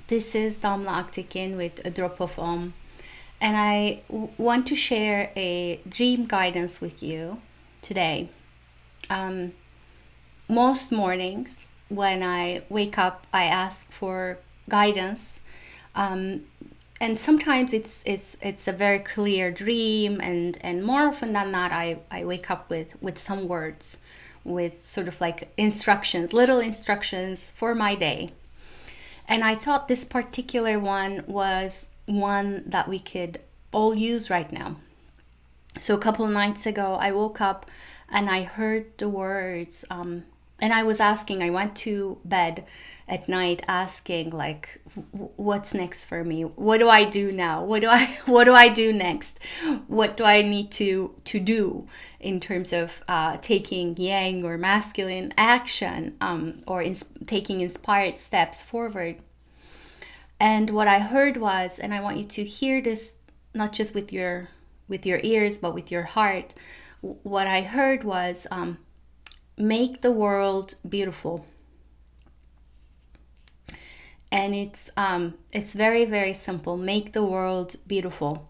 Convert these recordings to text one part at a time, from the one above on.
This is Damla Aktekin with A Drop of Om, and want to share a dream guidance with you today. Um, Most mornings, when I wake up, I ask for guidance, um, and sometimes it's a very clear dream, and more often than not, I wake up with some words, with sort of like instructions, little instructions for my day. And I thought this particular one was one that we could all use right now. So a couple of nights ago, I woke up and I heard the words, and I was asking, I went to bed at night asking, like, what's next for me? What do I do now? what do I do next? What do I need to do in terms of taking yang or masculine action, taking inspired steps forward? And what I heard was, and I want you to hear this not just with your ears, but with your heart. What I heard was, make the world beautiful. And it's very, very simple. Make the world beautiful.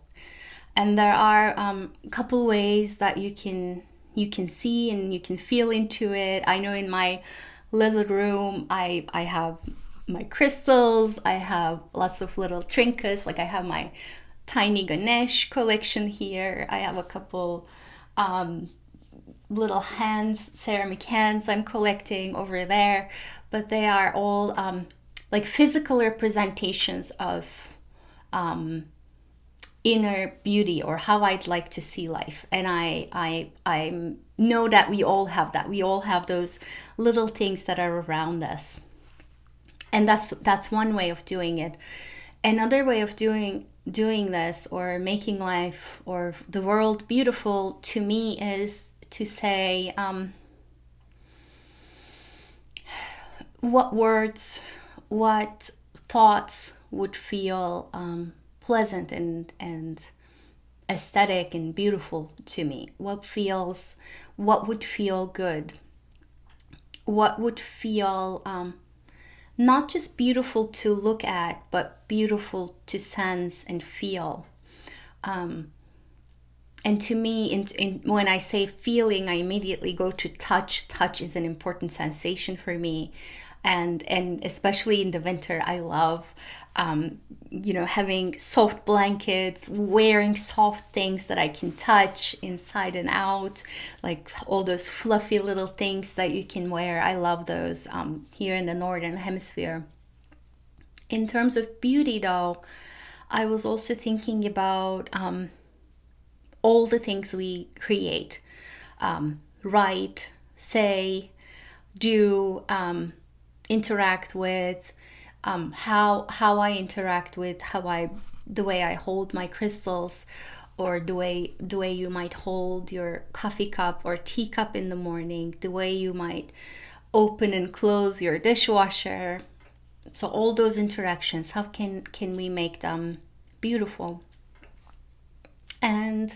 And there are a couple ways that you can see and you can feel into it. I know in my little room, I have my crystals. I have lots of little trinkets. Like I have my tiny Ganesh collection here. I have a couple little hands, ceramic hands I'm collecting over there. But they are all like physical representations of inner beauty, or how I'd like to see life. And I know that we all have that. We all have those little things that are around us. And that's one way of doing it. Another way of doing this, or making life or the world beautiful, to me is to say, what words, what thoughts would feel pleasant and aesthetic and beautiful to me. What would feel good? What would feel not just beautiful to look at, but beautiful to sense and feel. And to me, when I say feeling, I immediately go to touch. Touch is an important sensation for me. And especially in the winter, I love, having soft blankets, wearing soft things that I can touch inside and out, like all those fluffy little things that you can wear. I love those here in the Northern Hemisphere. In terms of beauty, though, I was also thinking about all the things we create, write, say, do, interact with, how I interact with, the way I hold my crystals, or the way you might hold your coffee cup or teacup in the morning, the way you might open and close your dishwasher. So all those interactions, how can we make them beautiful? And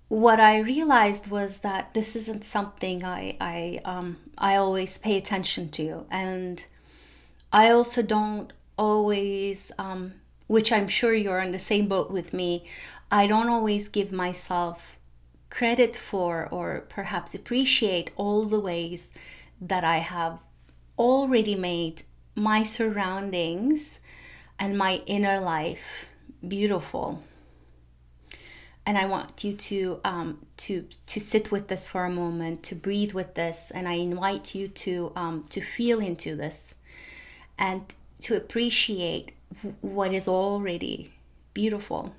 what I realized was that this isn't something I always pay attention to, and I also don't always, which I'm sure you're on the same boat with me. I don't always give myself credit for, or perhaps appreciate, all the ways that I have already made my surroundings and my inner life beautiful. And I want you to sit with this for a moment, to breathe with this, and I invite you to feel into this and to appreciate what is already beautiful.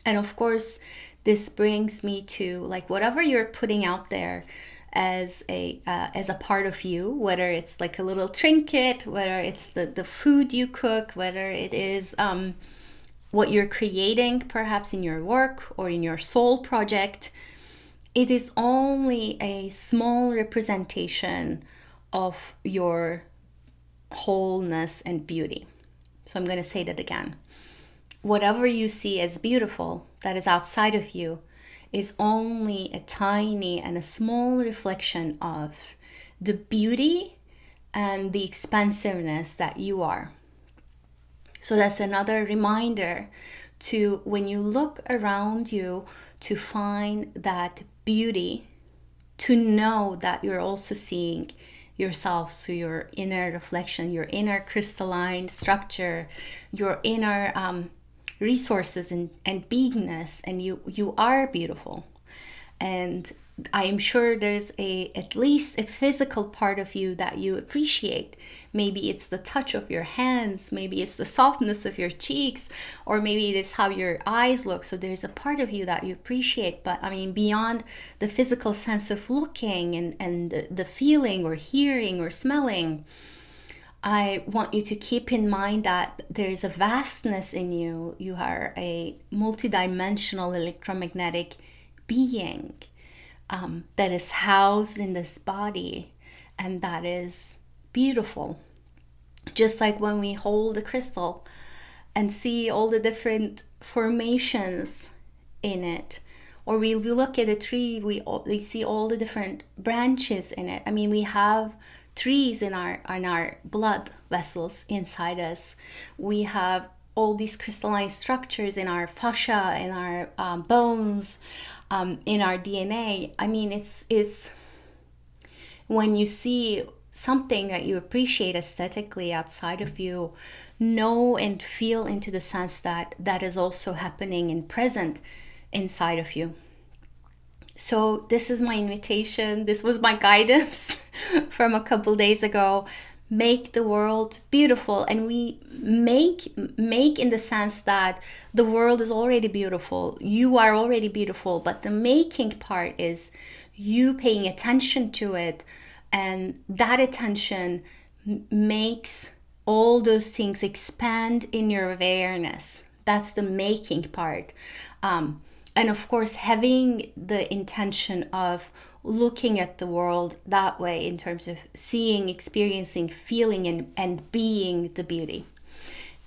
And of course, this brings me to, like, whatever you're putting out there as a part of you, whether it's like a little trinket, whether it's the food you cook, whether it is what you're creating perhaps in your work or in your soul project, it is only a small representation of your wholeness and beauty. So I'm going to say that again. Whatever you see as beautiful that is outside of you is only a tiny and a small reflection of the beauty and the expansiveness that you are. So that's another reminder to, when you look around you, to find that beauty, to know that you're also seeing yourself, so your inner reflection, your inner crystalline structure, your inner resources and beingness, and you are beautiful. And I am sure there's at least a physical part of you that you appreciate. Maybe it's the touch of your hands, maybe it's the softness of your cheeks, or maybe it's how your eyes look. So there's a part of you that you appreciate. But I mean, beyond the physical sense of looking and the feeling or hearing or smelling, I want you to keep in mind that there's a vastness in you. You are a multidimensional electromagnetic being that is housed in this body, and that is beautiful. Just like when we hold a crystal and see all the different formations in it, or we look at a tree, we see all the different branches in it. I mean, we have trees in our blood vessels inside us. We have all these crystalline structures in our fascia, in our bones, in our DNA. I mean, it's when you see something that you appreciate aesthetically outside of you, know and feel into the sense that that is also happening and present inside of you. So this is my invitation. This was my guidance from a couple days ago. Make the world beautiful, and we make in the sense that the world is already beautiful. You are already beautiful, but the making part is you paying attention to it, and that attention makes all those things expand in your awareness. That's the making part. And of course, having the intention of looking at the world that way, in terms of seeing, experiencing, feeling, and being the beauty.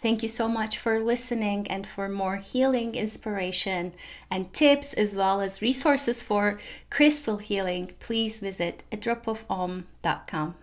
Thank you so much for listening, and for more healing inspiration and tips, as well as resources for crystal healing, please visit adropofom.com.